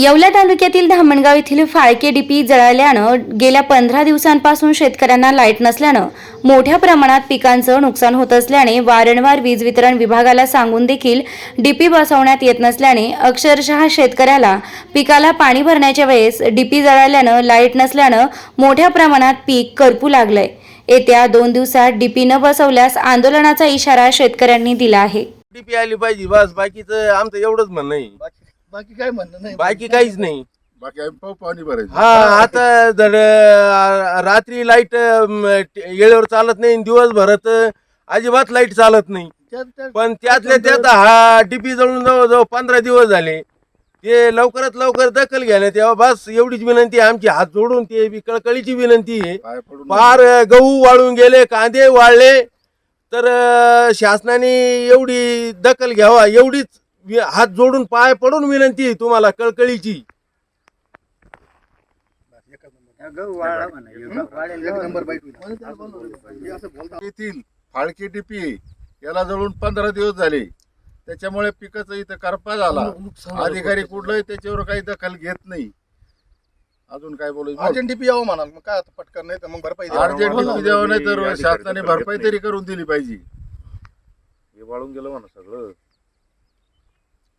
येवला तालुक्यातील धामणगाव येथील फाळके डीपी जळाल्यानं गेल्या 15 दिवसांपासून शेतकऱ्यांना लाईट नसल्यानं मोठ्या प्रमाणात पिकांचं नुकसान होत असल्याने वारंवार वीज वितरण विभागाला सांगून देखील डीपी बसवण्यात येत नसल्याने अक्षरशः शेतकऱ्याला पिकाला पाणी भरण्याच्या वेळेस डीपी जळाल्यानं लाईट नसल्यानं मोठ्या प्रमाणात पीक करपू लागलंय। येत्या 2 दिवसात डीपी न बसवल्यास आंदोलनाचा इशारा शेतकऱ्यांनी दिला आहे। डीपी आली पाहिजे बस, बाकीचं आमचं एवढंच म्हणणं आहे। बाकी काय म्हणणं नाही, बाकी काहीच नाही। बाकी आम्ही पाणी भरायचं। हा, आता जर रात्री लाईट वेळेवर चालत नाही, दिवसभरात अजिबात लाईट चालत नाही, पण त्यातल्या त्यात हा डीपी जळून जवळजवळ 15 दिवस झाले। ते लवकरात लवकर दखल घ्यायला तेव्हा बस एवढीच विनंती आहे आमची, हात जोडून ते कळकळीची विनंती आहे। फार गहू वाळून गेले, कांदे वाळले, तर शासनाने एवढी दखल घ्यावा, एवढीच हात जोडून पाय पडून विनंती आहे तुम्हाला कळकळीची। येथील फाळके डीपी याला जळून 15 दिवस झाले, त्याच्यामुळे पिकाचा इथं करपा झाला। अधिकारी कुठलाही त्याच्यावर काही दखल घेत नाही। अजून काय बोलायचं? अर्जंट डीपी यावं म्हणाल, मग काय आता पटकन नाही तर मग भरपाई अर्जंट डीपी द्यावं, नाही तर शासनाने भरपाई तरी करून दिली पाहिजे। हे वाळून गेलं म्हणा सगळं।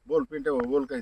बोल पिंट्या भाऊ, बोल काय ते।